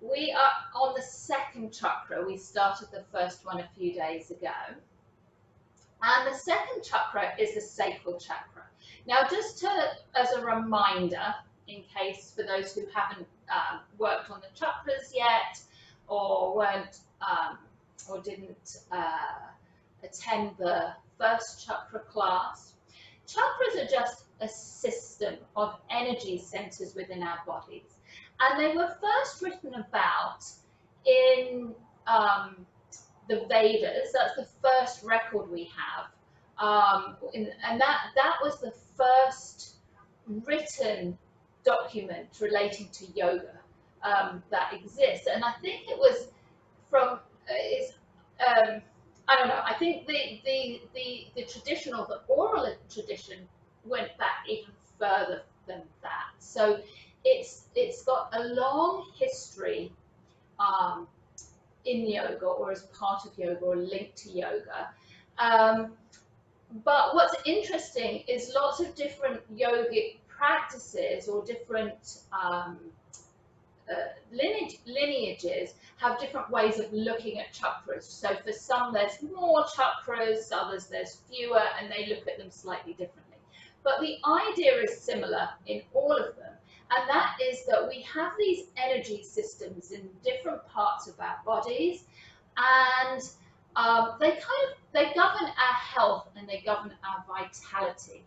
We are on the second chakra. We started the first one a few days ago. And the second chakra is the sacral chakra. Now, just as a reminder, in case for those who haven't worked on the chakras yet, or weren't, or didn't attend the first chakra class, chakras are just a system of energy centers within our bodies. And they were first written about in the Vedas. That's the first record we have. And that was the first written document relating to yoga that exists. And I think it was from, I don't know, I think the traditional, the oral tradition went back even further than that. So it's got a long history in yoga, or as part of yoga, or linked to yoga. But what's interesting is lots of different yogic practices or different lineages have different ways of looking at chakras. So for some there's more chakras, others there's fewer, and they look at them slightly differently. But the idea is similar in all of them, and that is that we have these energy systems in different parts of our bodies, and they govern our health and they govern our vitality.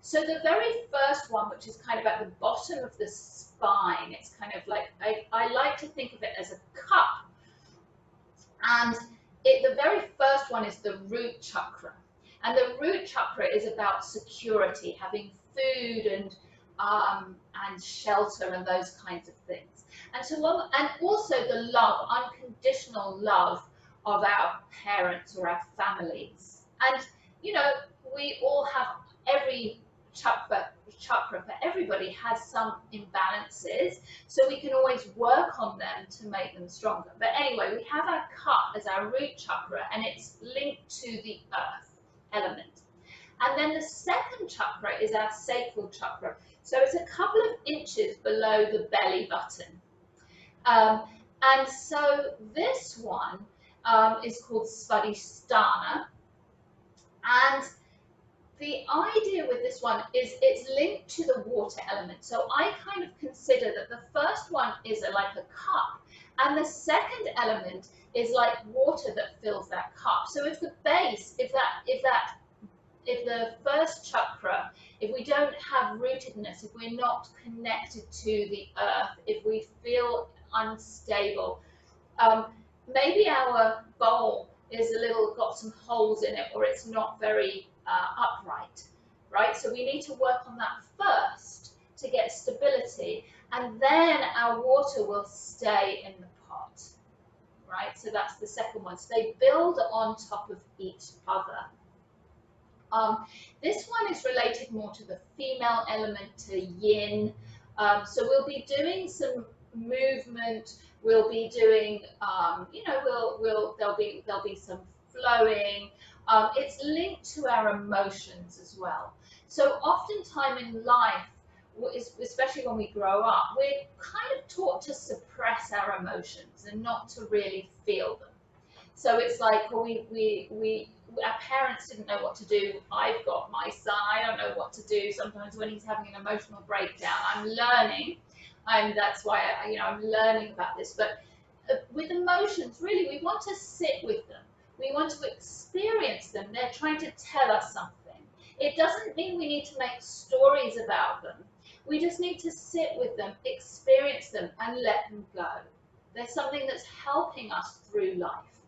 So the very first one, which is kind of at the bottom of the spine, it's kind of like, I like to think of it as a cup. And the very first one is the root chakra. And the root chakra is about security, having food and shelter and those kinds of things. And so, and also the love, unconditional love of our parents or our families. And you know, we all have, every chakra for everybody has some imbalances, so we can always work on them to make them stronger. But anyway, we have our cup as our root chakra, and it's linked to the earth element. And then the second chakra is our sacral chakra. So it's a couple of inches below the belly button. And so this one is called Svadhisthana. And the idea with this one is it's linked to the water element. So I kind of consider that the first one is like a cup, and the second element is like water that fills that cup. So if the base, if the first chakra, if we don't have rootedness, if we're not connected to the earth, if we feel unstable, maybe our bowl is got some holes in it, or it's not very upright, right? So we need to work on that first to get stability, and then our water will stay in the pot, right? So that's the second one. So they build on top of each other. This one is related more to the female element, to yin. So we'll be doing some movement. We'll be doing, you know, there'll be some flowing. It's linked to our emotions as well. So oftentimes in life, especially when we grow up, we're kind of taught to suppress our emotions and not to really feel them. So it's like, well, our parents didn't know what to do. I've got my son, I don't know what to do. Sometimes when he's having an emotional breakdown, I'm learning. That's why I'm learning about this. But with emotions, really, we want to sit with them. We want to experience them. They're trying to tell us something. It doesn't mean we need to make stories about them. We just need to sit with them, experience them, and let them go. There's something that's helping us through life.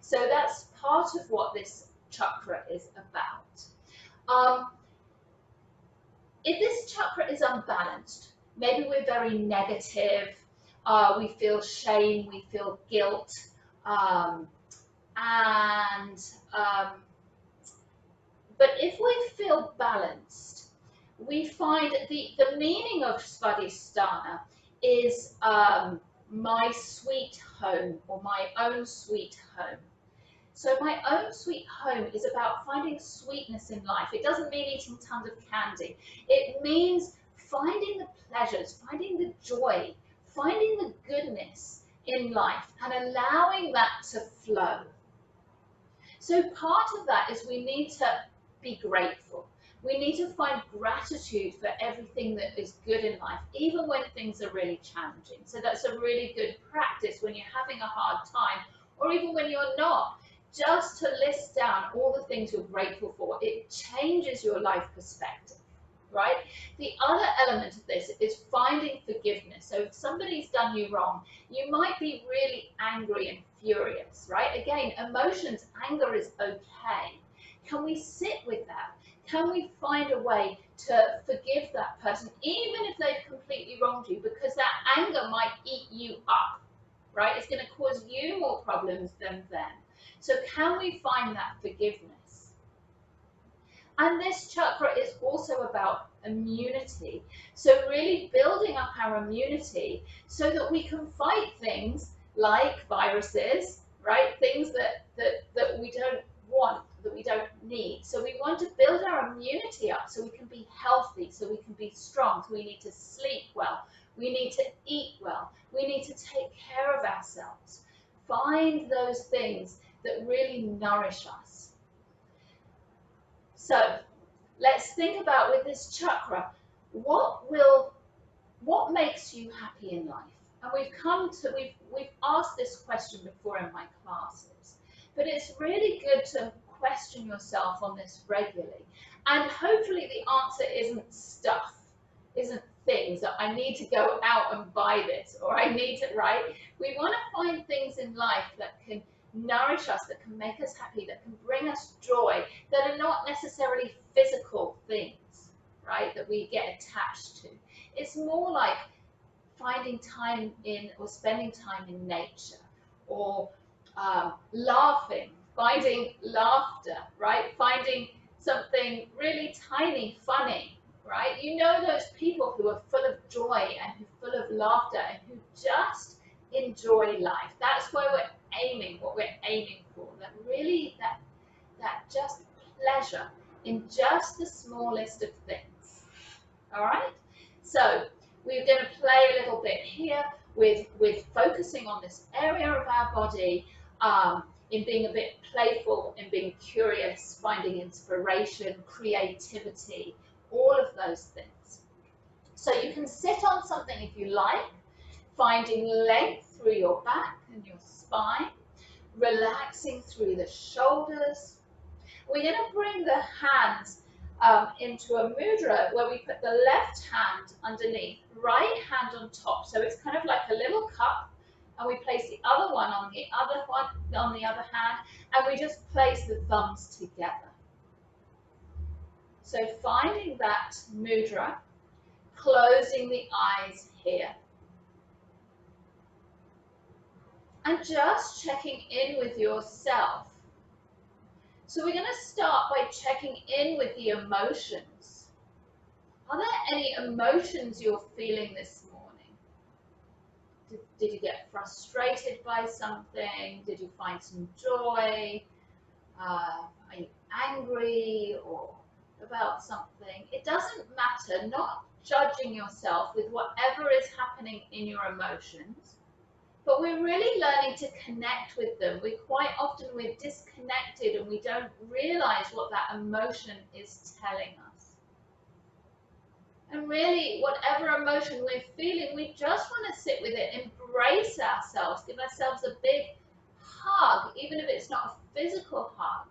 So that's part of what this chakra is about. If this chakra is unbalanced, maybe we're very negative, we feel shame, we feel guilt, but if we feel balanced, we find the meaning of Svadhisthana is my sweet home, or my own sweet home. So my own sweet home is about finding sweetness in life. It doesn't mean eating tons of candy. It means finding the pleasures, finding the joy, finding the goodness in life and allowing that to flow. So part of that is we need to be grateful. We need to find gratitude for everything that is good in life, even when things are really challenging. So that's a really good practice when you're having a hard time, or even when you're not, just to list down all the things you're grateful for. It changes your life perspective, right? The other element of this is finding forgiveness. So if somebody's done you wrong, you might be really angry and furious, right? Again, emotions, anger is okay. Can we sit with that? Can we find a way to forgive that person, even if they've completely wronged you? Because that anger might eat you up, right? It's going to cause you more problems than them. So can we find that forgiveness? And this chakra is also about immunity. So really building up our immunity so that we can fight things like viruses, right? Things that we don't want, that we don't need. So we want to build our immunity up so we can be healthy, so we can be strong. So we need to sleep well. We need to eat well. We need to take care of ourselves. Find those things that really nourish us. So let's think about, with this chakra, what makes you happy in life? And we've asked this question before in my classes, but it's really good to question yourself on this regularly. And hopefully the answer isn't stuff, isn't things that I need to go out and buy this, or I need to, right? We want to find things in life that can nourish us, that can make us happy, that can bring us joy, that are not necessarily physical things, right, that we get attached to. It's more like finding time in, or spending time in nature, or laughing, finding laughter, right, finding something really tiny, funny, right? You know those people who are full of joy and who are full of laughter and who just enjoy life. That's where we're aiming, what we're aiming for. That really, that just pleasure in just the smallest of things. All right? So we're going to play a little bit here with focusing on this area of our body, in being a bit playful, in being curious, finding inspiration, creativity, all of those things. So you can sit on something if you like, finding length through your back and your spine, relaxing through the shoulders. We're going to bring the hands into a mudra where we put the left hand underneath, right hand on top. So it's kind of like a little cup, and we place the other one on the other hand, and we just place the thumbs together. So finding that mudra, closing the eyes here. And just checking in with yourself. So we're going to start by checking in with the emotions. Are there any emotions you're feeling this morning? Did you get frustrated by something? Did you find some joy? Are you angry or about something? It doesn't matter, not judging yourself with whatever is happening in your emotions. But we're really learning to connect with them. Quite often we're disconnected and we don't realize what that emotion is telling us. And really, whatever emotion we're feeling, we just want to sit with it, embrace ourselves, give ourselves a big hug, even if it's not a physical hug.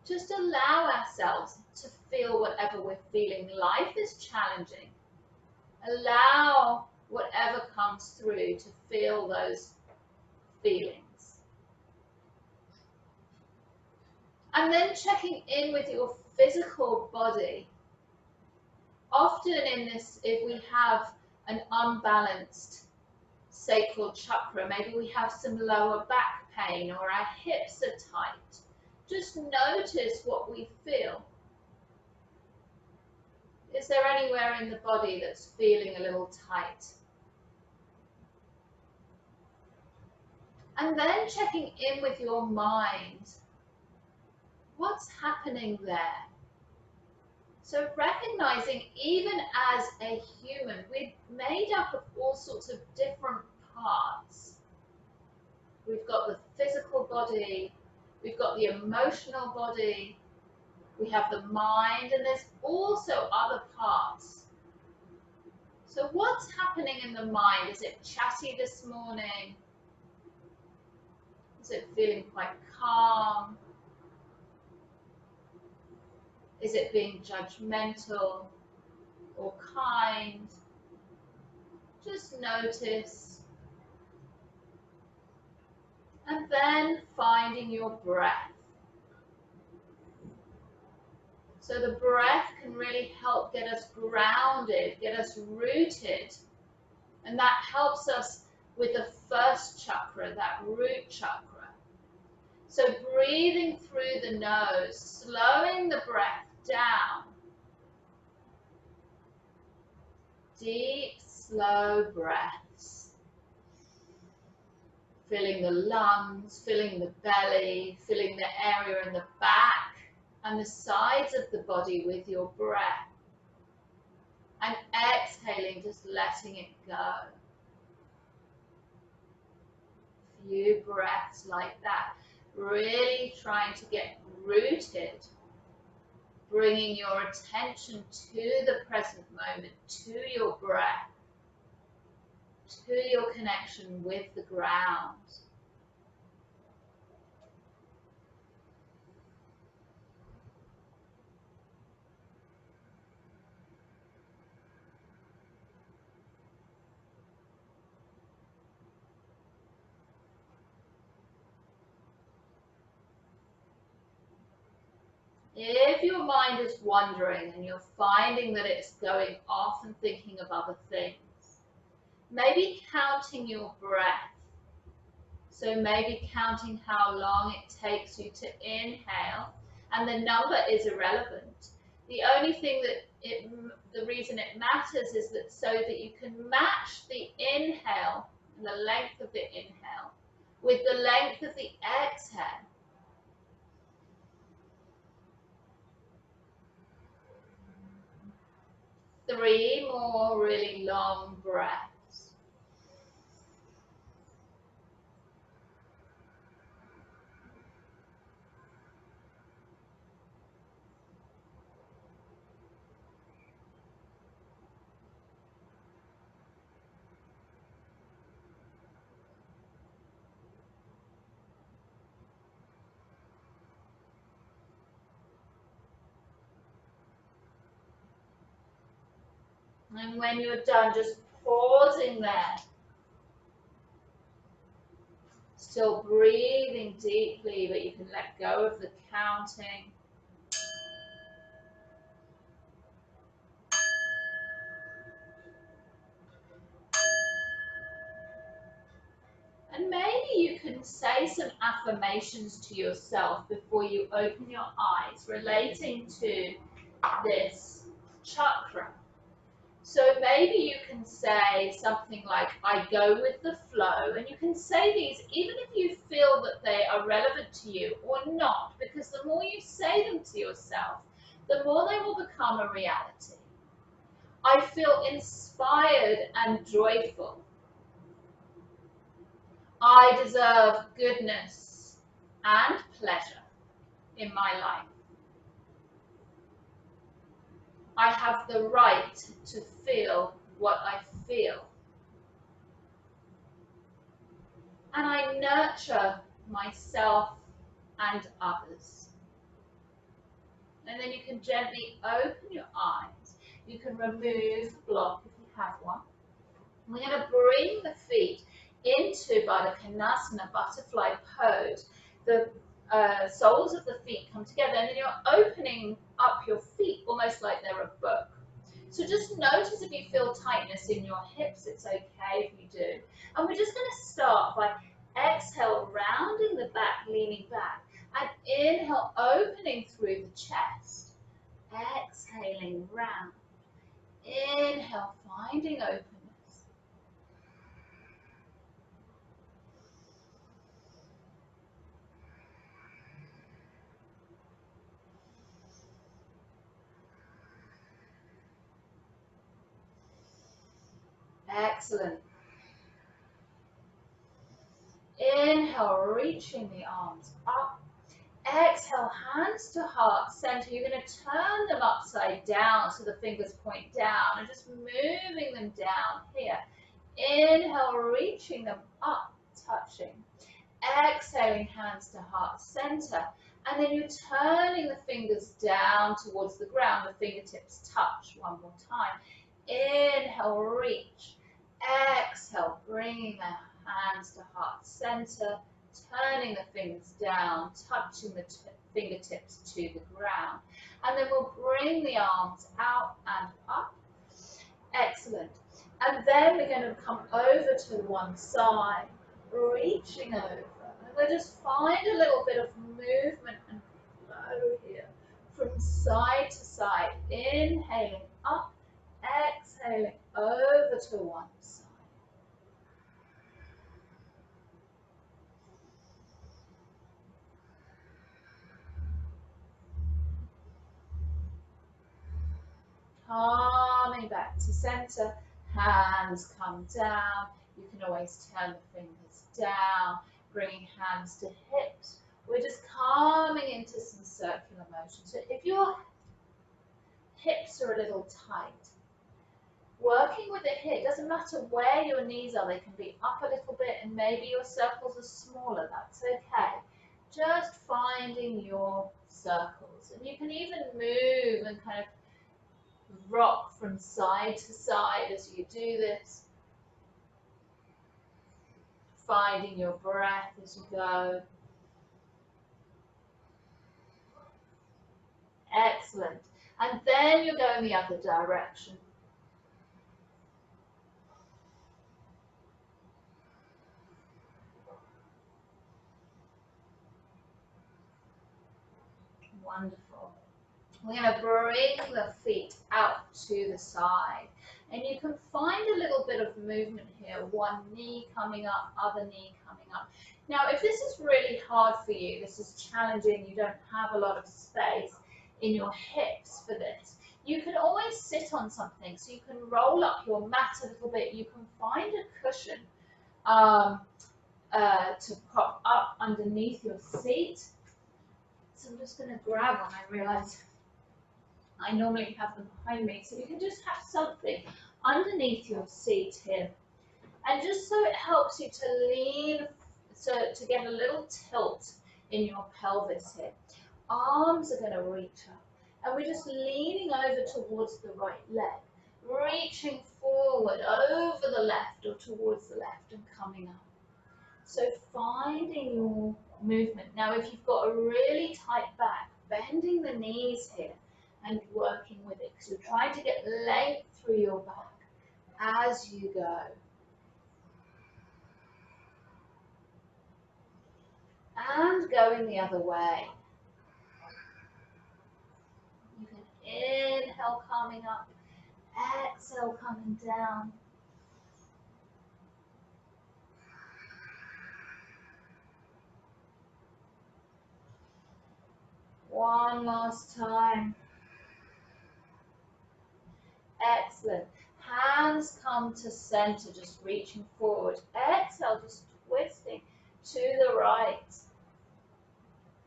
Just allow ourselves to feel whatever we're feeling. Life is challenging. Allow whatever comes through to feel those feelings. And then checking in with your physical body. Often in this, if we have an unbalanced sacral chakra, maybe we have some lower back pain or our hips are tight. Just notice what we feel. Is there anywhere in the body that's feeling a little tight? And then checking in with your mind. What's happening there? So recognizing, even as a human, we're made up of all sorts of different parts. body, we've got the emotional body, we have the mind, and there's also other parts. So what's happening in the mind? Is it chatty this morning? Is it feeling quite calm? Is it being judgmental or kind? Just notice. And then finding your breath. So the breath can really help get us grounded, get us rooted. And that helps us with the first chakra, that root chakra. So breathing through the nose, slowing the breath down. Deep, slow breaths. Filling the lungs, filling the belly, filling the area in the back and the sides of the body with your breath. And exhaling, just letting it go. Few breaths like that. Really trying to get rooted. Bringing your attention to the present moment, to your breath, to your connection with the ground. If your mind is wandering and you're finding that it's going off and thinking of other things, maybe counting your breath. So maybe counting how long it takes you to inhale, and the number is irrelevant. The only thing that the reason it matters is that so that you can match the inhale and the length of the inhale with the length of the exhale. Three more really long breaths. And when you're done, just pausing there. Still breathing deeply, but you can let go of the counting. And maybe you can say some affirmations to yourself before you open your eyes relating to this chakra. So maybe you can say something like, I go with the flow, and you can say these even if you feel that they are relevant to you or not, because the more you say them to yourself, the more they will become a reality. I feel inspired and joyful. I deserve goodness and pleasure in my life. I have the right to feel what I feel. And I nurture myself and others. And then you can gently open your eyes. You can remove the block if you have one. We're going to bring the feet into Baddha Konasana, butterfly pose. The soles of the feet come together, and then you're opening up your feet almost like they're a book. So just notice if you feel tightness in your hips. It's okay if you do. And we're just going to start by exhale, rounding the back, leaning back, and inhale, opening through the chest. Exhaling, round. Inhale, finding openness. Excellent. Inhale, reaching the arms up. Exhale, hands to heart center. You're going to turn them upside down so the fingers point down and just moving them down here. Inhale, reaching them up, touching. Exhaling, hands to heart center. And then you're turning the fingers down towards the ground. The fingertips touch. One more time. Inhale, reach. Exhale, bringing the hands to heart center. Turning the fingers down, touching the fingertips to the ground. And then we'll bring the arms out and up. Excellent. And then we're going to come over to one side, reaching over. And we'll just find a little bit of movement and flow here from side to side. Inhaling up, exhaling over to one side. Coming back to center, hands come down. You can always turn the fingers down, bringing hands to hips. We're just coming into some circular motion. So if your hips are a little tight, working with the hip, doesn't matter where your knees are, they can be up a little bit and maybe your circles are smaller, that's okay. Just finding your circles. And you can even move and kind of rock from side to side as you do this. Finding your breath as you go. Excellent. And then you're going the other direction. Wonderful. We're going to bring the feet out to the side. And you can find a little bit of movement here. One knee coming up, other knee coming up. Now, if this is really hard for you, this is challenging, you don't have a lot of space in your hips for this, you can always sit on something. So you can roll up your mat a little bit. You can find a cushion to prop up underneath your seat. So I'm just going to grab one. I realize I normally have them behind me. So you can just have something underneath your seat here. And just so it helps you to lean, so to get a little tilt in your pelvis here. Arms are going to reach up. And we're just leaning over towards the right leg. Reaching forward over the left or towards the left and coming up. So finding your movement. Now if you've got a really tight back, bending the knees here and working with it. So trying to get length through your back as you go. And going the other way. You can inhale coming up, exhale coming down. One last time. Excellent. Hands come to center, just reaching forward. Exhale, just twisting to the right.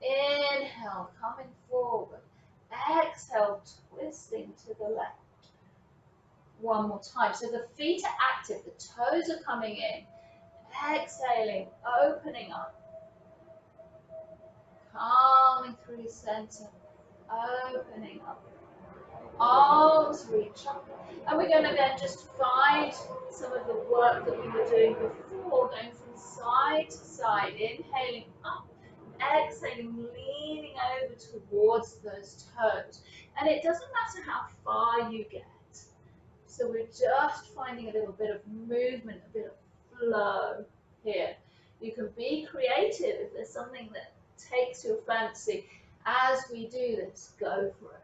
Inhale, coming forward. Exhale, twisting to the left. One more time. So the feet are active, the toes are coming in. Exhaling, opening up. Coming through center, opening up. Arms reach up. And we're going to then just find some of the work that we were doing before, going from side to side, inhaling up, exhaling, leaning over towards those toes. And it doesn't matter how far you get. So we're just finding a little bit of movement, a bit of flow here. You can be creative if there's something that takes your fancy. As we do this, go for it.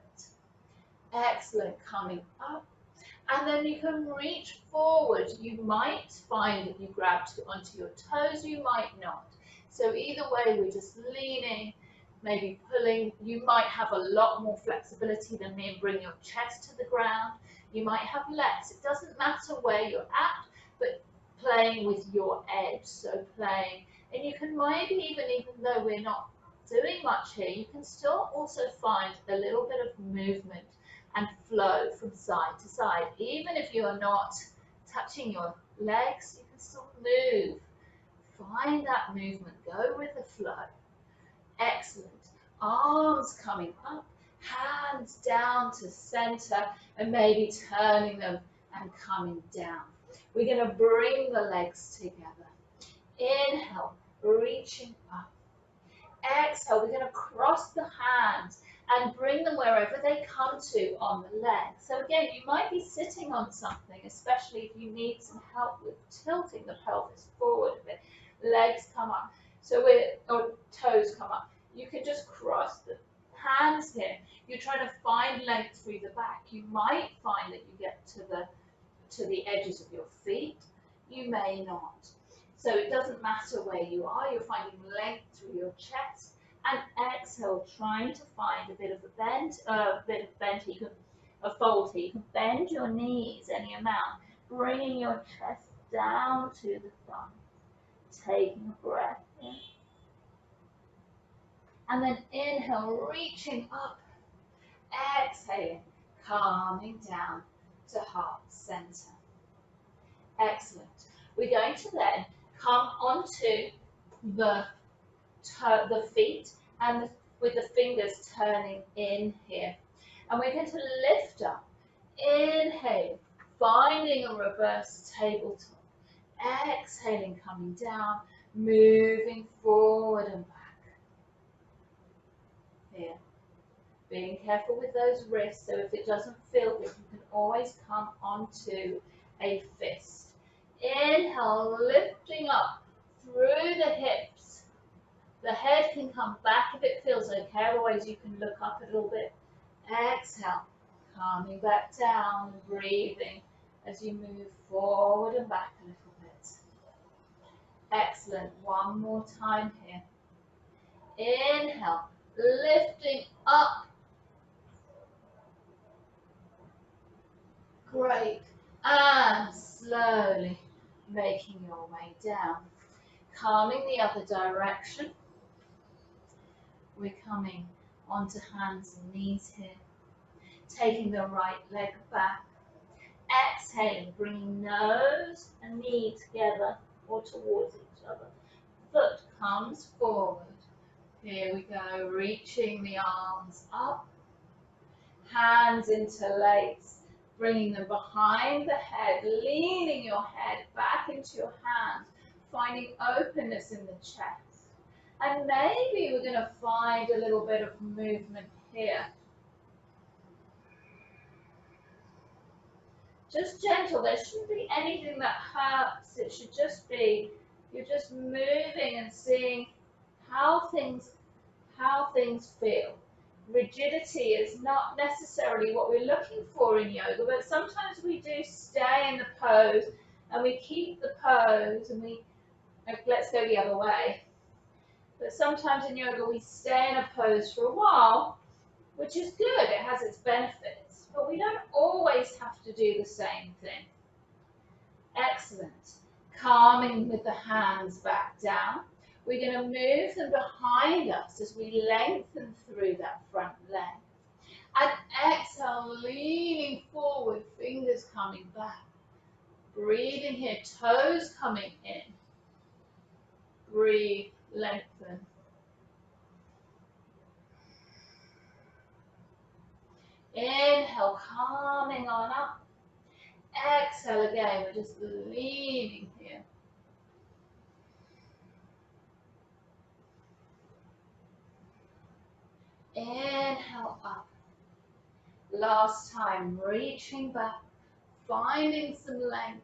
Excellent, coming up. And then you can reach forward. You might find that you grab onto your toes, you might not. So either way, we're just leaning, maybe pulling. You might have a lot more flexibility than me and bring your chest to the ground. You might have less. It doesn't matter where you're at, but playing with your edge. So playing And you can maybe even though we're not doing much here, you can still also find a little bit of movement and flow from side to side. Even if you are not touching your legs, you can still move. Find that movement, go with the flow. Excellent. Arms coming up, hands down to center, and maybe turning them and coming down. We're going to bring the legs together. Inhale, reaching up. Exhale, we're going to cross the hands and bring them wherever they come to on the leg. So again, you might be sitting on something, especially if you need some help with tilting the pelvis forward a bit. Legs come up, or toes come up. You can just cross the hands here. You're trying to find length through the back. You might find that you get to the edges of your feet. You may not. So it doesn't matter where you are, you're finding length through your chest. And exhale, trying to find a bit of a bend, a fold here. You can bend your knees any amount, bringing your chest down to the thumb. Taking a breath in. And then inhale, reaching up. Exhaling, calming down to heart center. Excellent. We're going to then come onto the feet and with the fingers turning in here. And we're going to lift up. Inhale, finding a reverse tabletop. Exhaling, coming down, moving forward and back. Here. Being careful with those wrists, so if it doesn't feel good, you can always come onto a fist. Inhale, lifting up through the hips. The head can come back if it feels okay, otherwise you can look up a little bit. Exhale, calming back down, breathing as you move forward and back a little bit. Excellent, one more time here. Inhale, lifting up. Great, and slowly making your way down. Calming the other direction. We're coming onto hands and knees here. Taking the right leg back. Exhaling, bringing nose and knee together or towards each other. Foot comes forward. Here we go, reaching the arms up. Hands interlace. Bringing them behind the head, leaning your head back into your hands, finding openness in the chest. And maybe we're going to find a little bit of movement here. Just gentle, there shouldn't be anything that hurts. It should just be, you're just moving and seeing how things feel. Rigidity is not necessarily what we're looking for in yoga, but sometimes we do stay in the pose and we keep the pose and let's go the other way. But sometimes in yoga we stay in a pose for a while, which is good, it has its benefits, but we don't always have to do the same thing. Excellent. Calming with the hands back down. We're going to move them behind us as we lengthen through that front leg. And exhale, leaning forward, fingers coming back. Breathing here, toes coming in. Breathe, lengthen. Inhale, calming on up. Exhale again, we're just leaning here. Inhale up. Last time, reaching back, finding some length.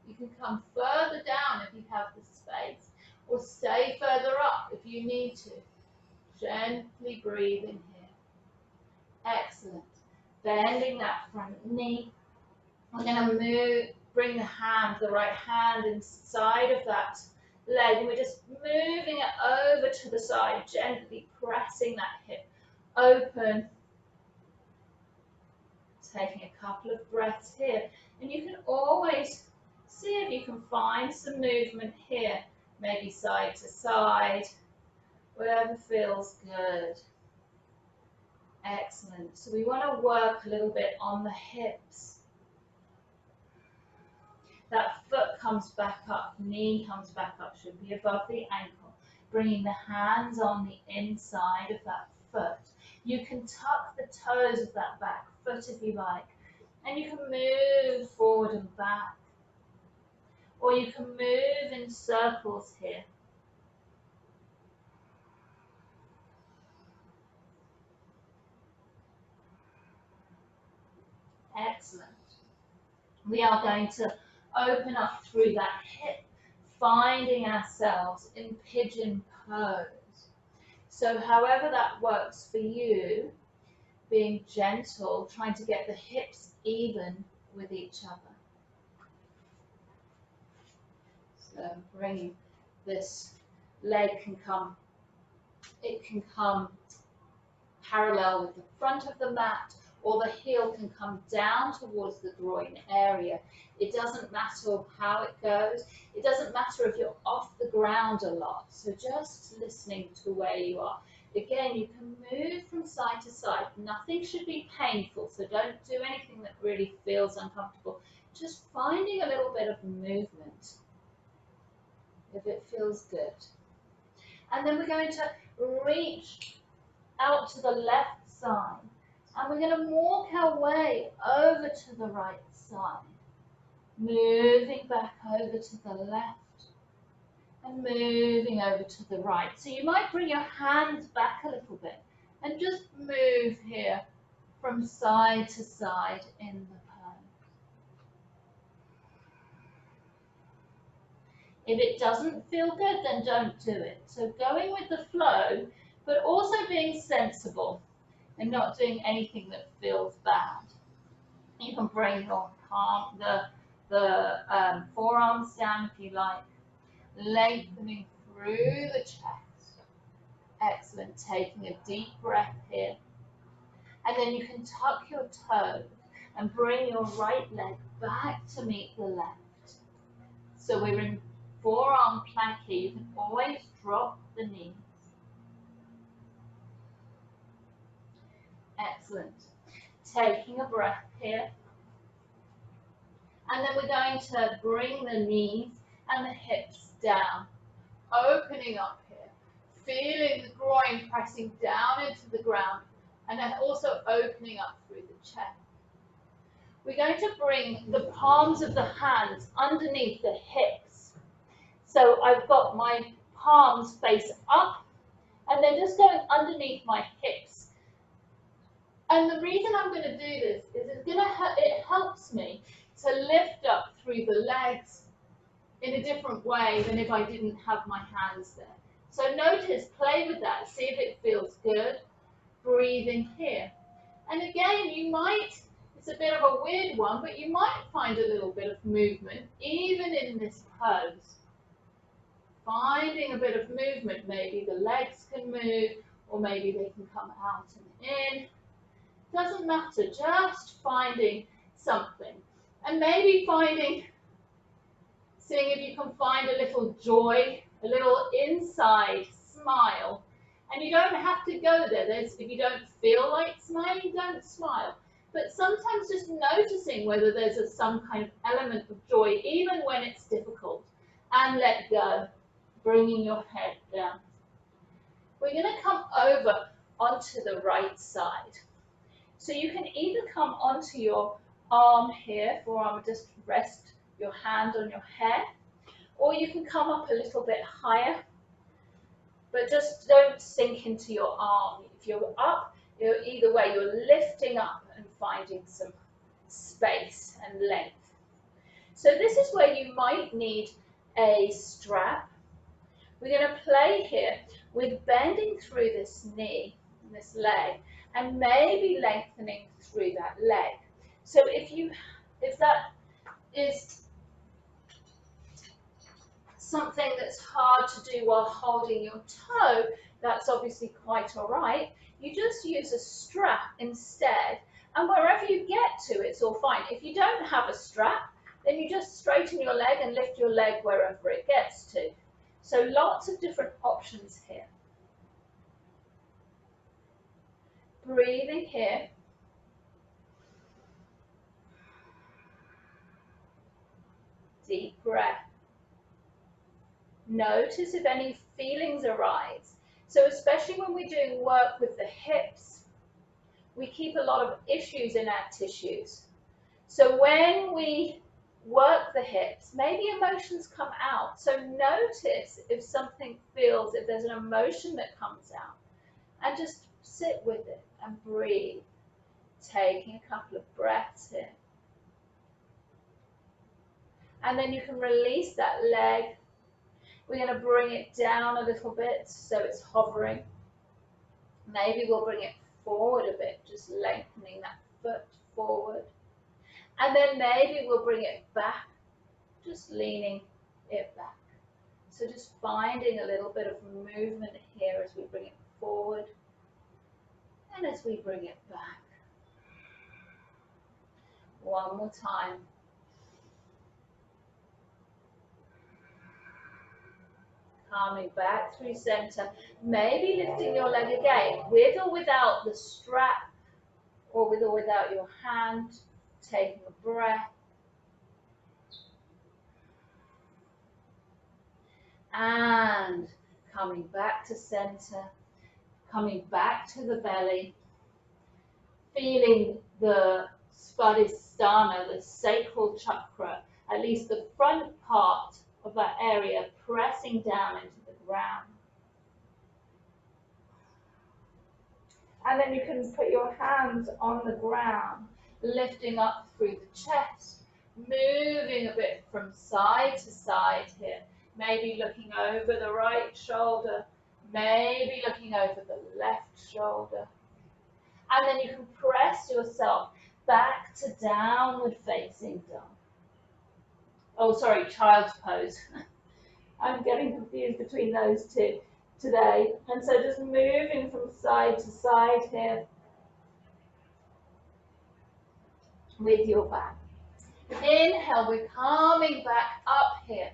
You can come further down if you have the space, or stay further up if you need to. Gently breathing here. Excellent. Bending that front knee. We're going to bring the right hand inside of that leg, and we're just moving it over to the side, gently pressing that hip open. Taking a couple of breaths here, and you can always see if you can find some movement here maybe side to side, whatever feels good. Excellent. So we want to work a little bit on the hips. That foot comes back up, knee comes back up, should be above the ankle. Bringing the hands on the inside of that foot. You can tuck the toes of that back foot if you like. And you can move forward and back. Or you can move in circles here. Excellent. We are going to open up through that hip, finding ourselves in pigeon pose. So however that works for you, being gentle, trying to get the hips even with each other. So bringing this leg it can come parallel with the front of the mat, or the heel can come down towards the groin area. It doesn't matter how it goes. It doesn't matter if you're off the ground a lot. So just listening to where you are. Again, you can move from side to side. Nothing should be painful, so don't do anything that really feels uncomfortable. Just finding a little bit of movement, if it feels good. And then we're going to reach out to the left side. And we're going to walk our way over to the right side. Moving back over to the left. And moving over to the right. So you might bring your hands back a little bit. And just move here from side to side in the pose. If it doesn't feel good, then don't do it. So going with the flow, but also being sensible and not doing anything that feels bad. You can bring your palm, the forearms down if you like, lengthening through the chest. Excellent. Taking a deep breath here. And then you can tuck your toes and bring your right leg back to meet the left. So we're in forearm plank here. You can always drop the knees. Excellent. Taking a breath here. And then we're going to bring the knees and the hips down, opening up here, feeling the groin pressing down into the ground, and then also opening up through the chest. We're going to bring the palms of the hands underneath the hips. So I've got my palms face up, and they're just going underneath my hips. And the reason I'm going to do this is it helps me to lift up through the legs in a different way than if I didn't have my hands there. So notice, play with that, see if it feels good. Breathing here. And again, it's a bit of a weird one, but you might find a little bit of movement even in this pose. Finding a bit of movement, maybe the legs can move, or maybe they can come out and in. Doesn't matter, just finding something. And maybe seeing if you can find a little joy, a little inside smile. And you don't have to go there. If you don't feel like smiling, don't smile. But sometimes just noticing whether there's some kind of element of joy, even when it's difficult. And let go, bringing your head down. We're going to come over onto the right side. So you can either come onto your arm here, forearm, just rest your hand on your head, or you can come up a little bit higher, but just don't sink into your arm. If you're up, either way, you're lifting up and finding some space and length. So this is where you might need a strap. We're going to play here with bending through this knee, this leg, and maybe lengthening through that leg. So if that is something that's hard to do while holding your toe, that's obviously quite all right. You just use a strap instead, and wherever you get to, it's all fine. If you don't have a strap, then you just straighten your leg and lift your leg wherever it gets to. So lots of different options here. Breathing here. Deep breath. Notice if any feelings arise. So especially when we're doing work with the hips, we keep a lot of issues in our tissues. So when we work the hips, maybe emotions come out. So notice if something feels, if there's an emotion that comes out, and just sit with it and breathe, taking a couple of breaths here. And then you can release that leg. We're going to bring it down a little bit so it's hovering. Maybe we'll bring it forward a bit, just lengthening that foot forward. And then maybe we'll bring it back, just leaning it back. So just finding a little bit of movement here as we bring it forward and as we bring it back. One more time. Coming back through center, maybe lifting your leg again, with or without the strap, or with or without your hand, taking a breath. And coming back to center, coming back to the belly, feeling the Svadhisthana, the Sacral Chakra, at least the front part of that area, pressing down into the ground. And then you can put your hands on the ground, lifting up through the chest, moving a bit from side to side here. Maybe looking over the right shoulder, maybe looking over the left shoulder. And then you can press yourself back to downward facing dog. Oh, sorry, child's pose. I'm getting confused between those two today. And so just moving from side to side here with your back. Inhale, we're coming back up here.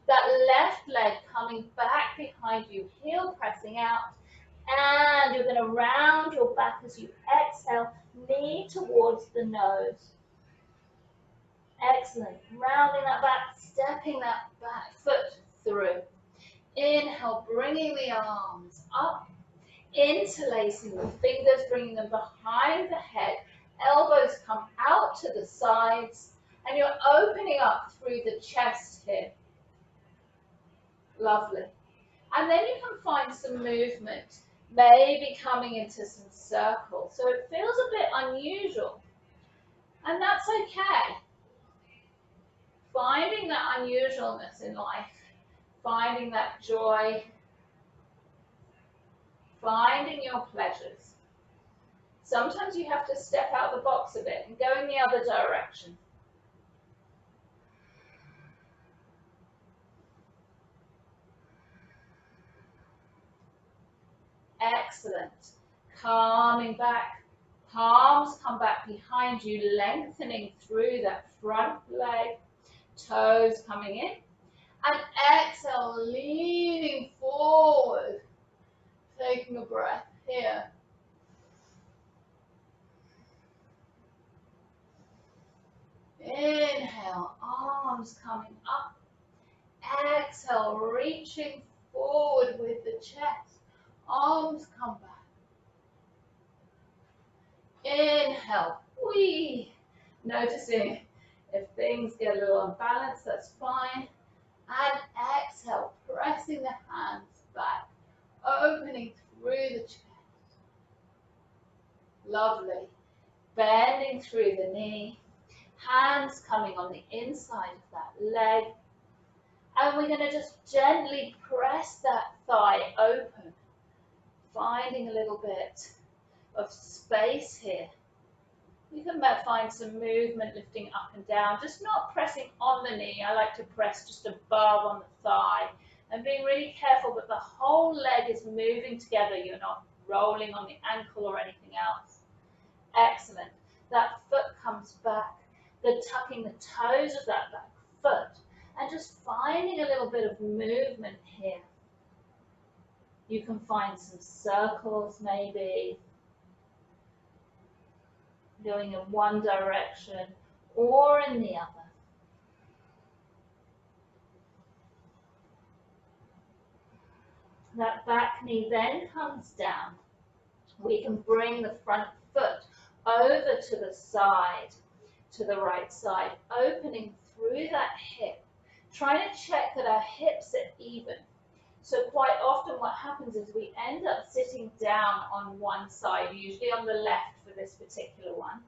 That left leg coming back behind you, heel pressing out. And you're going to round your back as you exhale, knee towards the nose. Excellent. Rounding that back, stepping that back foot through. Inhale, bringing the arms up, interlacing the fingers, bringing them behind the head. Elbows come out to the sides, and you're opening up through the chest here. Lovely. And then you can find some movement, maybe coming into some circles. So it feels a bit unusual, and that's okay. Finding that unusualness in life, finding that joy, finding your pleasures. Sometimes you have to step out the box a bit and go in the other direction. Excellent. Calming back. Palms come back behind you, lengthening through that front leg. Toes coming in. And exhale, leaning forward. Taking a breath here. Inhale, arms coming up. Exhale, reaching forward with the chest. Arms come back. Inhale, wee. Noticing if things get a little unbalanced, that's fine. And exhale, pressing the hands back, opening through the chest. Lovely. Bending through the knee. Hands coming on the inside of that leg. And we're going to just gently press that thigh open, finding a little bit of space here. You can find some movement lifting up and down, just not pressing on the knee. I like to press just above on the thigh and being really careful that the whole leg is moving together. You're not rolling on the ankle or anything else. Excellent. That foot comes back. Then tucking the toes of that back foot and just finding a little bit of movement here. You can find some circles maybe, going in one direction or in the other. That back knee then comes down. We can bring the front foot over to the side, to the right side, opening through that hip. Trying to check that our hips are even. So quite often what happens is we end up sitting down on one side, usually on the left for this particular one.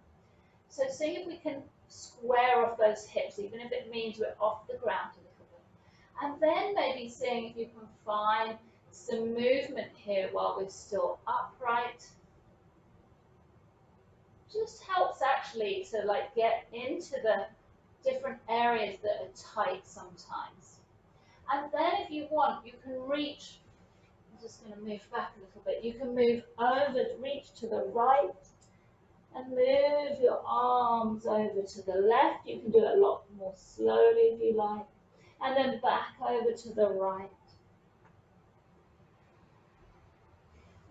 So seeing if we can square off those hips, even if it means we're off the ground a little bit. And then maybe seeing if you can find some movement here while we're still upright. Just helps actually to like get into the different areas that are tight sometimes. And then if you want, you can reach, I'm just going to move back a little bit, you can move over, reach to the right and move your arms over to the left. You can do it a lot more slowly if you like. And then back over to the right.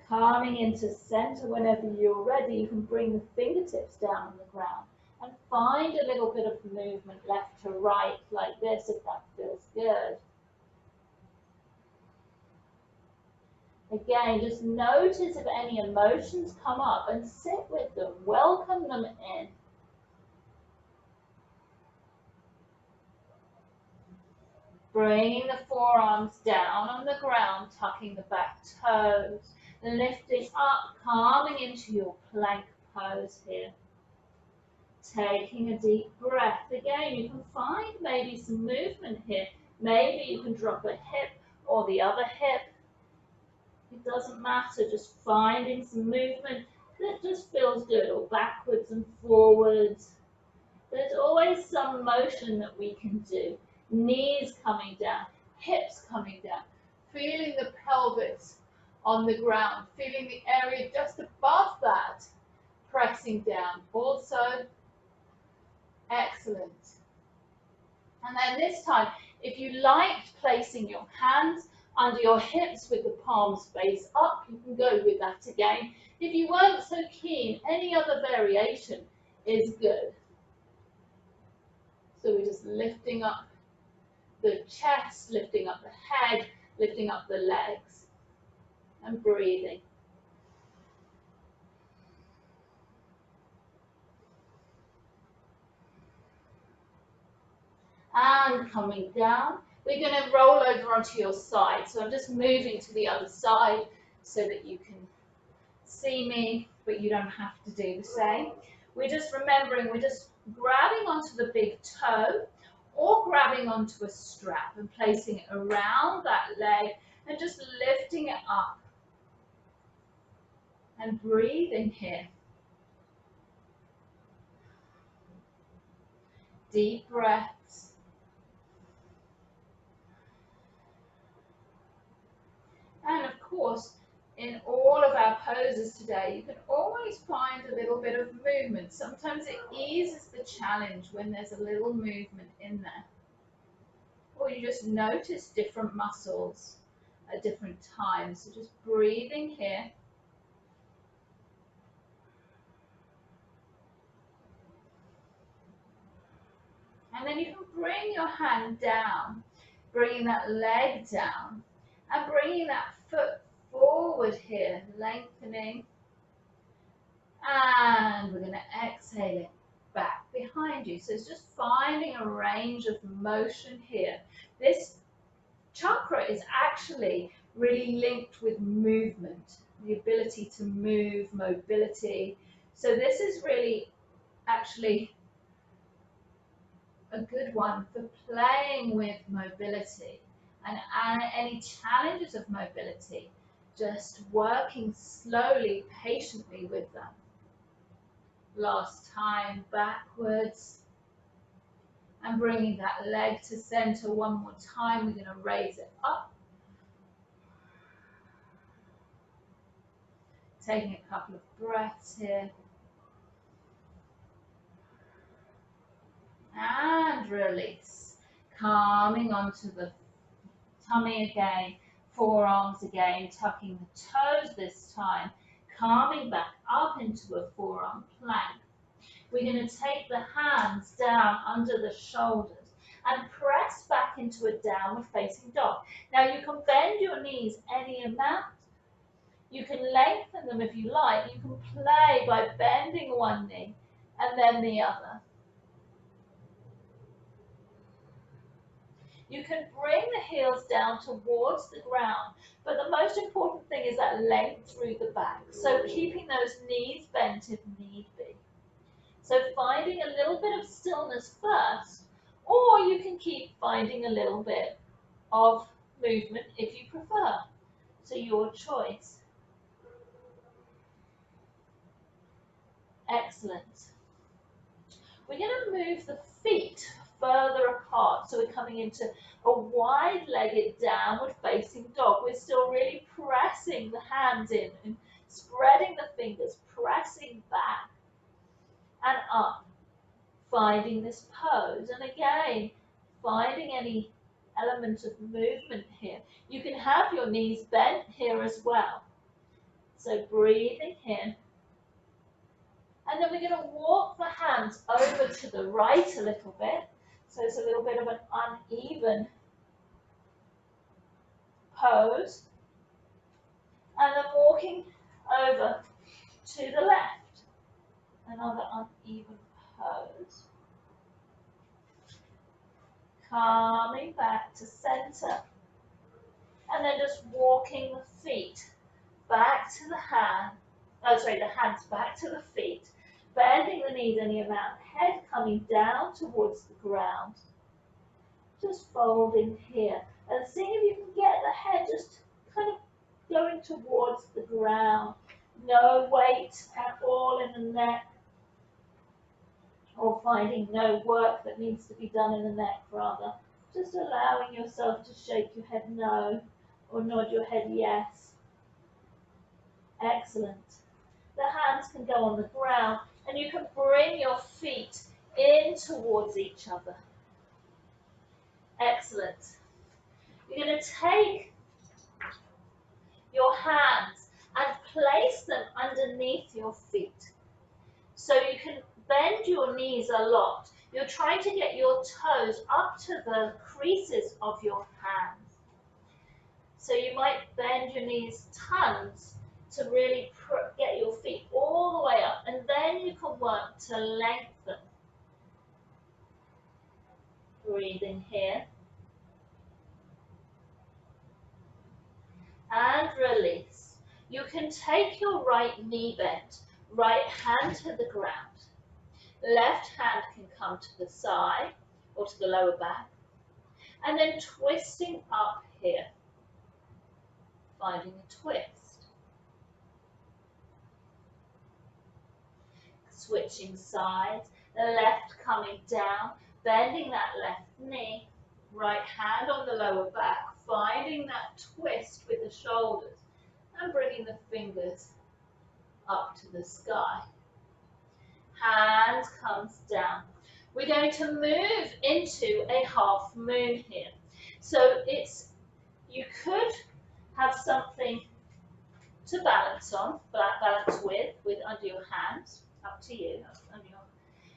Calming into center whenever you're ready, you can bring the fingertips down on the ground and find a little bit of movement left to right like this if that feels good. Again, just notice if any emotions come up and sit with them, welcome them in. Bringing the forearms down on the ground, tucking the back toes, lifting up, calming into your plank pose here. Taking a deep breath. Again, you can find maybe some movement here. Maybe you can drop a hip or the other hip. It doesn't matter, just finding some movement that just feels good, or backwards and forwards. There's always some motion that we can do. Knees coming down, hips coming down, feeling the pelvis on the ground, feeling the area just above that, pressing down. Also, excellent. And then this time, if you liked placing your hands under your hips with the palms face up, you can go with that again. If you weren't so keen, any other variation is good. So we're just lifting up the chest, lifting up the head, lifting up the legs, and breathing. And coming down, we're going to roll over onto your side. So I'm just moving to the other side so that you can see me, but you don't have to do the same. We're just remembering, we're just grabbing onto the big toe or grabbing onto a strap and placing it around that leg and just lifting it up and breathing here. Deep breaths. And of course, in all of our poses today, you can always find a little bit of movement. Sometimes it eases the challenge when there's a little movement in there. Or you just notice different muscles at different times. So just breathing here. And then you can bring your hand down, bringing that leg down, and bringing that foot forward here, lengthening. And we're going to exhale it back behind you. So it's just finding a range of motion here. This chakra is actually really linked with movement, the ability to move, mobility. So this is really actually a good one for playing with mobility and any challenges of mobility, just working slowly, patiently with them. Last time, backwards, and bringing that leg to center one more time. We're going to raise it up. Taking a couple of breaths here. And release. Calming onto the tummy again, forearms again, tucking the toes this time, calming back up into a forearm plank. We're going to take the hands down under the shoulders and press back into a downward facing dog. Now you can bend your knees any amount. You can lengthen them if you like. You can play by bending one knee and then the other. You can bring the heels down towards the ground, but the most important thing is that length through the back. So keeping those knees bent if need be. So finding a little bit of stillness first, or you can keep finding a little bit of movement if you prefer. So your choice. Excellent. We're going to move the feet further apart. So we're coming into a wide-legged downward facing dog. We're still really pressing the hands in and spreading the fingers, pressing back and up, finding this pose. And again, finding any element of movement here. You can have your knees bent here as well. So breathing in. And then we're going to walk the hands over to the right a little bit. So it's a little bit of an uneven pose. And then walking over to the left. Another uneven pose. Calming back to center. And then just walking the feet back to the hand. The hands back to the feet. Bending the knees any amount. Head coming down towards the ground. Just folding here. And seeing if you can get the head just kind of going towards the ground. No weight at all in the neck. Or finding no work that needs to be done in the neck, rather. Just allowing yourself to shake your head no or nod your head yes. Excellent. The hands can go on the ground and you can bring your feet in towards each other. Excellent. You're going to take your hands and place them underneath your feet. So you can bend your knees a lot. You're trying to get your toes up to the creases of your hands. So you might bend your knees tons to really get your feet all the way up, and then you can work to lengthen. Breathing here. And release. You can take your right knee bent, right hand to the ground. Left hand can come to the side or to the lower back. And then twisting up here. Finding a twist. Switching sides, the left coming down, bending that left knee, right hand on the lower back, finding that twist with the shoulders and bringing the fingers up to the sky. Hand comes down. We're going to move into a half moon here. So you could have something to balance on, balance with under your hands. Up to you.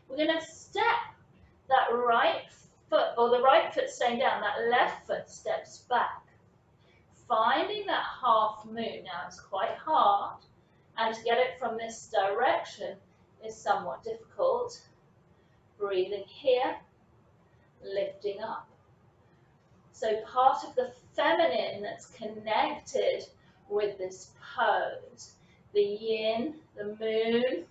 We're going to step that right foot, or the right foot staying down, that left foot steps back. Finding that half moon. Now it's quite hard, and to get it from this direction is somewhat difficult. Breathing here, lifting up. So part of the feminine that's connected with this pose, the yin, the moon,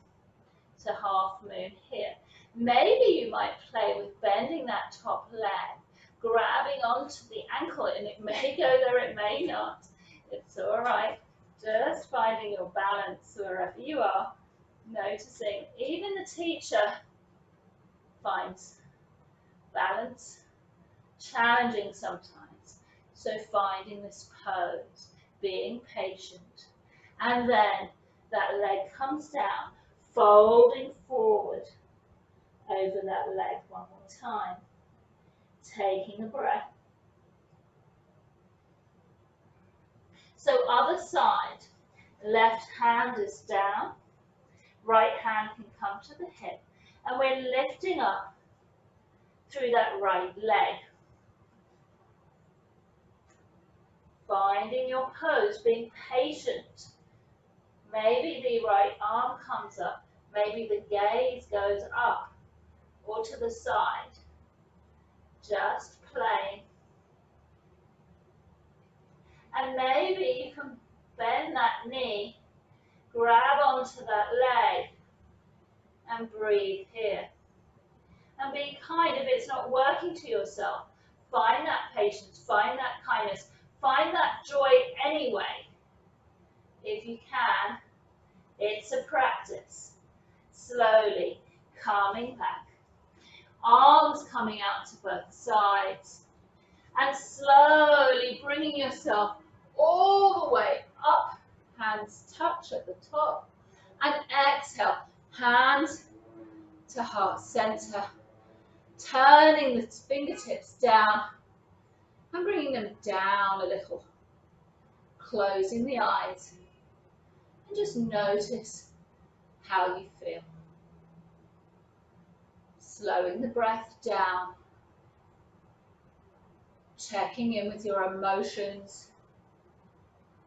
to half moon here. Maybe you might play with bending that top leg, grabbing onto the ankle, and it may go there, it may not. It's all right. Just finding your balance wherever you are, noticing. Even the teacher finds balance challenging sometimes. So finding this pose, being patient, and then that leg comes down, folding forward over that leg one more time. Taking a breath. So other side, left hand is down, right hand can come to the hip, and we're lifting up through that right leg. Finding your pose, being patient. Maybe the right arm comes up, maybe the gaze goes up or to the side. Just playing. And maybe you can bend that knee, grab onto that leg, and breathe here. And be kind if it's not working to yourself. Find that patience, find that kindness, find that joy anyway. If you can, it's a practice. Slowly coming back. Arms coming out to both sides. And slowly bringing yourself all the way up. Hands touch at the top. And exhale, hands to heart center. Turning the fingertips down and bringing them down a little. Closing the eyes. And just notice how you feel. Slowing the breath down. Checking in with your emotions,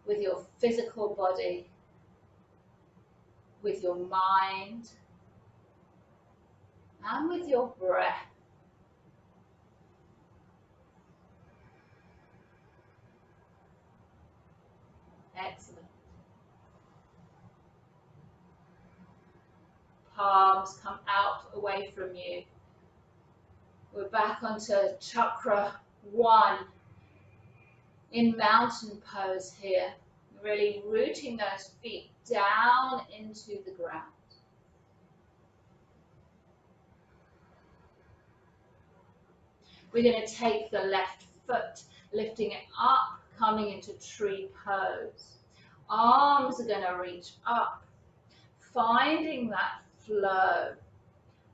with your physical body, with your mind, and with your breath. Excellent. Palms come out away from you. We're back onto chakra 1 in mountain pose here. Really rooting those feet down into the ground. We're going to take the left foot, lifting it up, coming into tree pose. Arms are going to reach up, finding that flow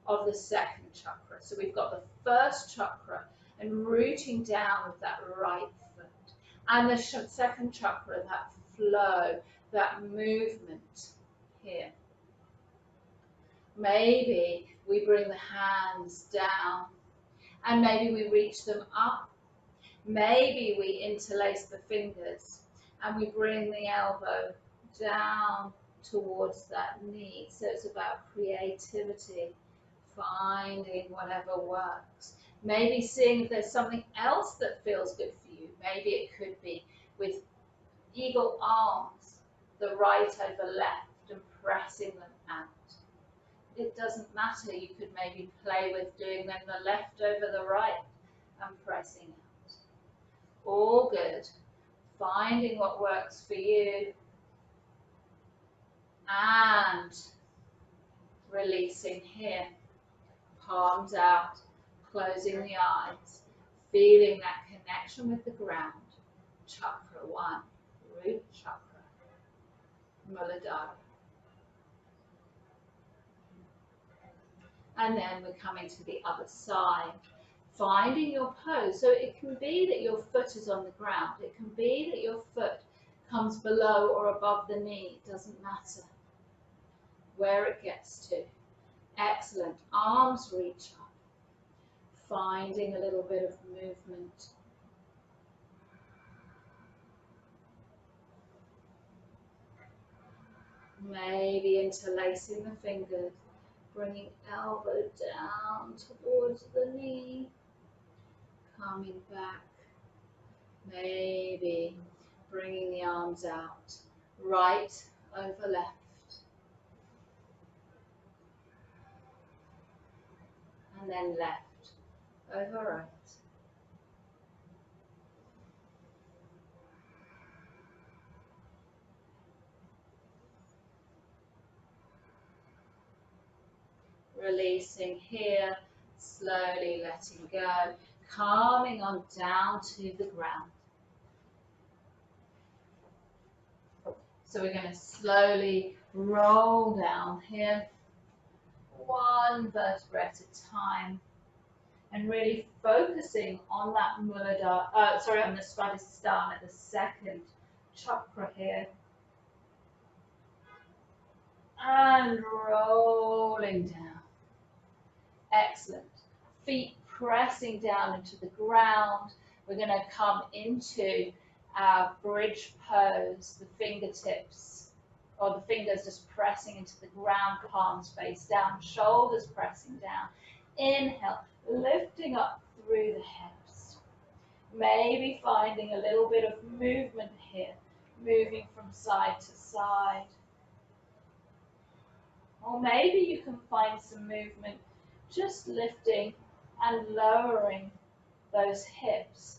of the second chakra. So we've got the first chakra and rooting down with that right foot. And the second chakra, that flow, that movement here. Maybe we bring the hands down and maybe we reach them up. Maybe we interlace the fingers and we bring the elbow down towards that knee. So it's about creativity, finding whatever works. Maybe seeing if there's something else that feels good for you. Maybe it could be with eagle arms, the right over left and pressing them out. It doesn't matter, you could maybe play with doing then the left over the right and pressing out. All good. Finding what works for you and releasing here. Palms out, closing the eyes, feeling that connection with the ground. Chakra 1, root chakra, Muladhara. And then we're coming to the other side, finding your pose. So it can be that your foot is on the ground. It can be that your foot comes below or above the knee. It doesn't matter where it gets to. Excellent. Arms reach up. Finding a little bit of movement. Maybe interlacing the fingers. Bringing elbow down towards the knee. Coming back. Maybe bringing the arms out. Right over left. And then left over right. Releasing here, slowly letting go, calming on down to the ground. So we're going to slowly roll down here, one vertebra at a time, and really focusing on that on the Svadhisthana, the second chakra here. And rolling down. Excellent. Feet pressing down into the ground. We're going to come into our bridge pose, the fingertips, or the fingers just pressing into the ground, palms face down, shoulders pressing down. Inhale, lifting up through the hips. Maybe finding a little bit of movement here, moving from side to side. Or maybe you can find some movement just lifting and lowering those hips.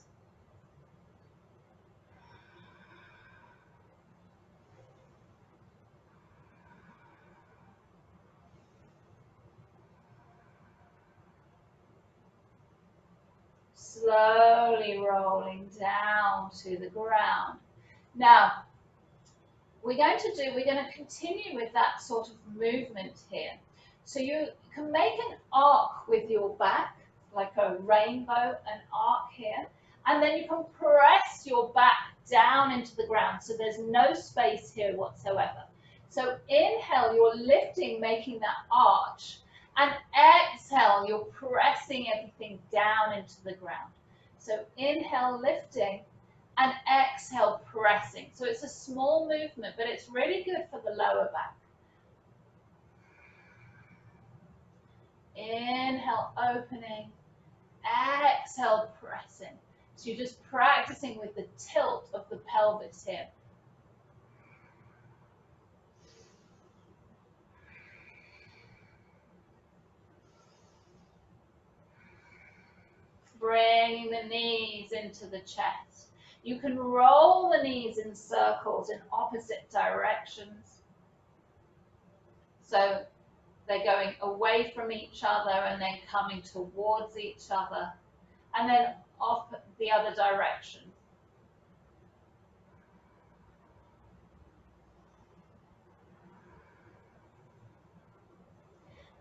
Slowly rolling down to the ground. Now, we're going to continue with that sort of movement here. So you can make an arc with your back, like a rainbow, an arc here, and then you can press your back down into the ground, so there's no space here whatsoever. So inhale, you're lifting, making that arch, and exhale, you're pressing everything down into the ground. So inhale, lifting, and exhale, pressing. So it's a small movement, but it's really good for the lower back. Inhale, opening. Exhale, pressing. So you're just practicing with the tilt of the pelvis here. Bringing the knees into the chest. You can roll the knees in circles in opposite directions. So they're going away from each other and then coming towards each other. And then off the other direction.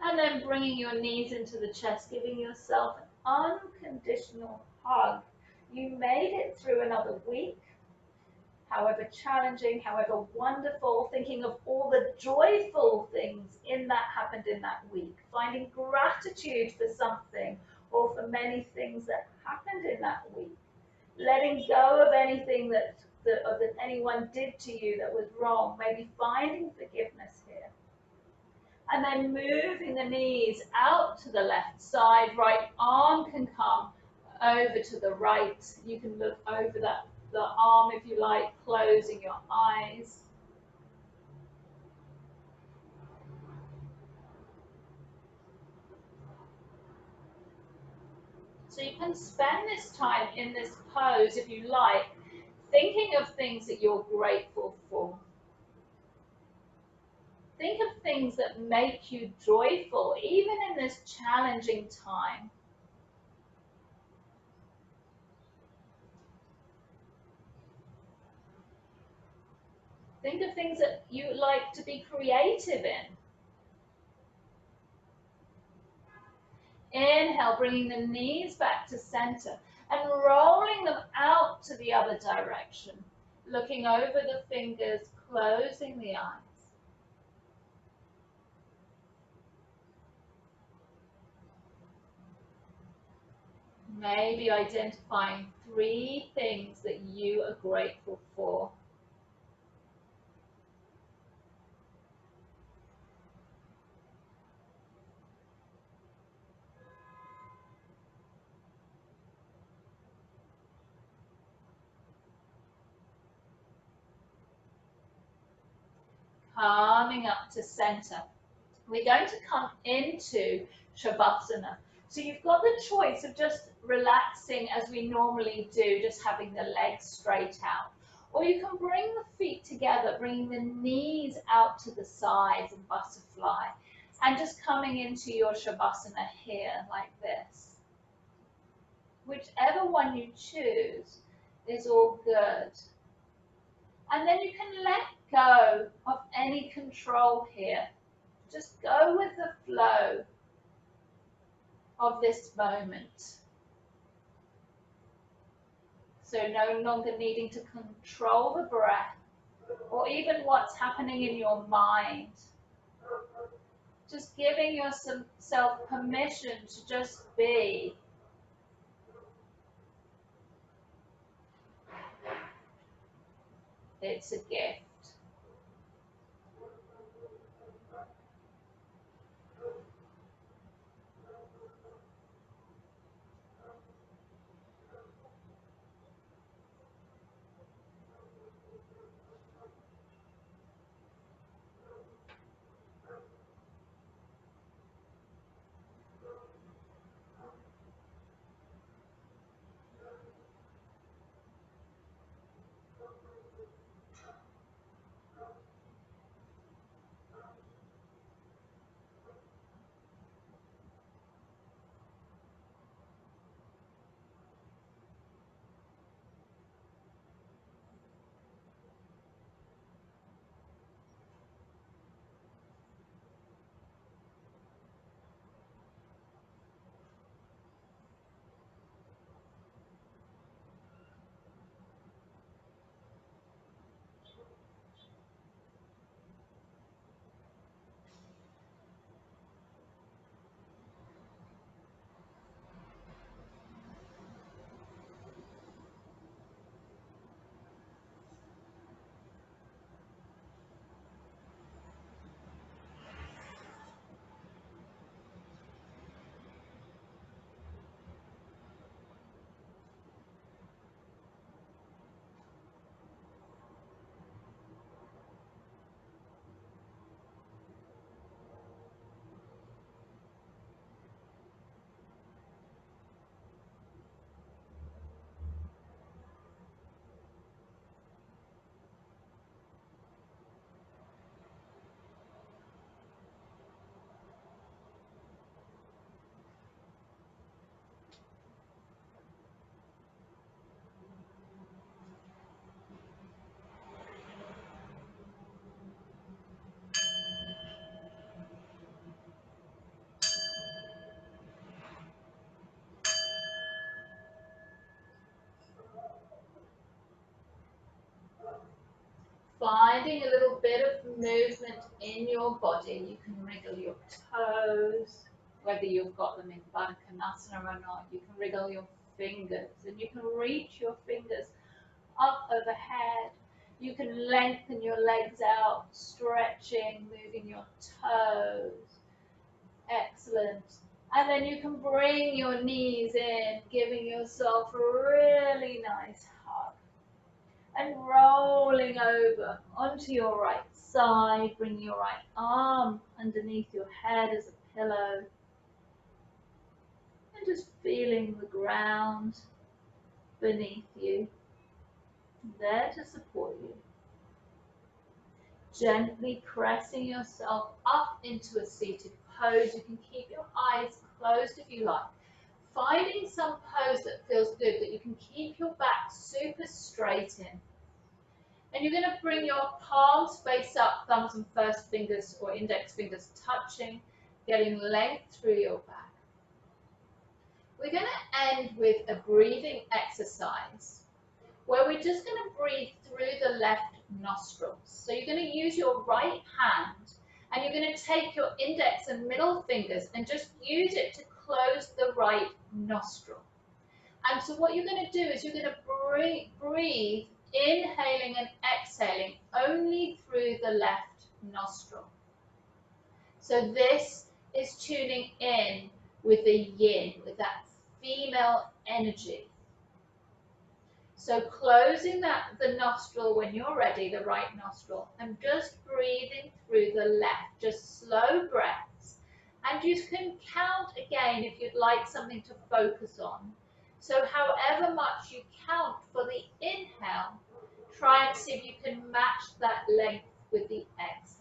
And then bringing your knees into the chest, giving yourself an unconditional hug. You made it through another week, however challenging, however wonderful, thinking of all the joyful things that happened in that week, finding gratitude for something or for many things that happened in that week, letting go of anything that anyone did to you that was wrong, maybe finding forgiveness here. And then moving the knees out to the left side, right arm can come over to the right. You can look over the arm if you like, closing your eyes. So you can spend this time in this pose, if you like, thinking of things that you're grateful for. Think of things that make you joyful, even in this challenging time. Think of things that you like to be creative in. Inhale, bringing the knees back to center and rolling them out to the other direction. Looking over the fingers, closing the eyes. Maybe identifying 3 things that you are grateful for. Coming up to center. We're going to come into Shavasana. So you've got the choice of just relaxing as we normally do, just having the legs straight out. Or you can bring the feet together, bringing the knees out to the sides and butterfly. And just coming into your Shavasana here, like this. Whichever one you choose is all good. And then you can let go of any control here. Just go with the flow of this moment. So no longer needing to control the breath or even what's happening in your mind. Just giving yourself permission to just be. It's a gift. Finding a little bit of movement in your body. You can wriggle your toes, whether you've got them in Baddha Konasana or not. You can wriggle your fingers, and you can reach your fingers up overhead. You can lengthen your legs out, stretching, moving your toes. Excellent. And then you can bring your knees in, giving yourself a really nice hug. And rolling over onto your right side, bring your right arm underneath your head as a pillow. And just feeling the ground beneath you, there to support you. Gently pressing yourself up into a seated pose. You can keep your eyes closed if you like. Finding some pose that feels good, that you can keep your back super straight in. And you're going to bring your palms face up, thumbs and first fingers or index fingers touching, getting length through your back. We're going to end with a breathing exercise where we're just going to breathe through the left nostrils. So you're going to use your right hand and you're going to take your index and middle fingers and just use it to close the right nostril. And so what you're going to do is you're going to breathe, inhaling and exhaling only through the left nostril. So this is tuning in with the yin, with that female energy. So closing the nostril when you're ready, the right nostril, and just breathing through the left, just slow breaths. And you can count again if you'd like something to focus on. So however much you count for the inhale, try and see if you can match that length with the exhale.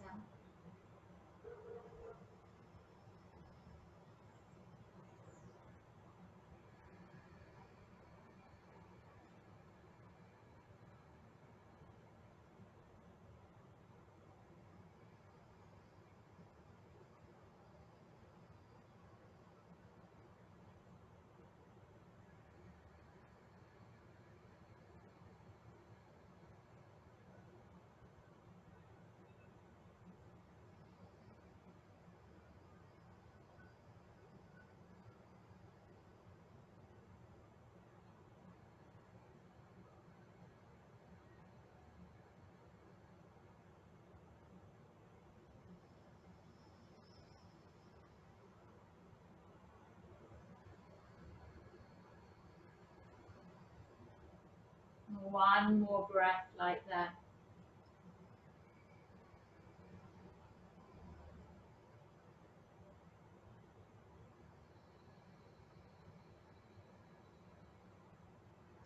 One more breath like that.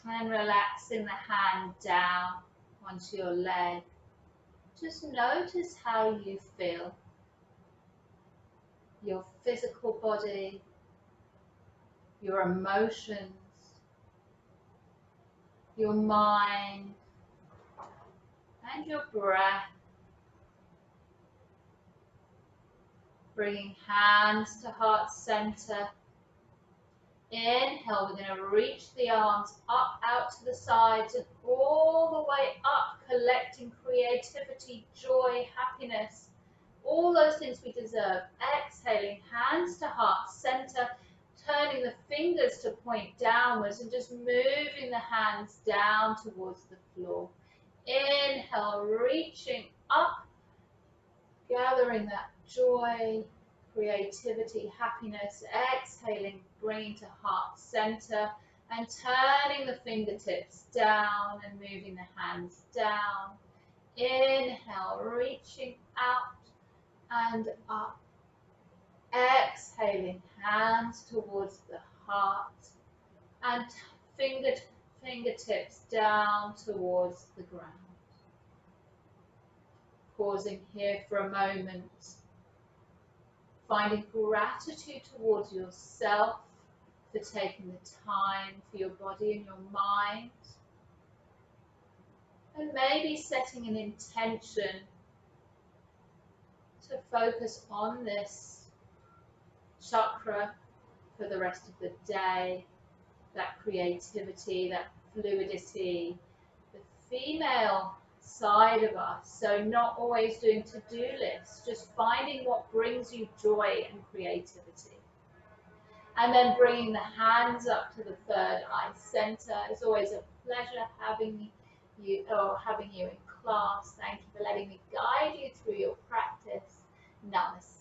And relaxing the hand down onto your leg. Just notice how you feel. Your physical body, your emotions, your mind, and your breath. Bringing hands to heart center. Inhale, we're going to reach the arms up out to the sides and all the way up, collecting creativity, joy, happiness, all those things we deserve. Exhaling, hands to heart center, turning the fingers to point downwards and just moving the hands down towards the floor. Inhale, reaching up, gathering that joy, creativity, happiness. Exhaling, bringing to heart center and turning the fingertips down and moving the hands down. Inhale, reaching out and up. Exhaling, hands towards the heart and fingertips down towards the ground. Pausing here for a moment. Finding gratitude towards yourself for taking the time for your body and your mind. And maybe setting an intention to focus on this chakra for the rest of the day. That creativity, that fluidity, the female side of us. So not always doing to-do lists, just finding what brings you joy and creativity. And then bringing the hands up to the third eye center. It's always a pleasure having you in class. Thank you for letting me guide you through your practice. Namaste.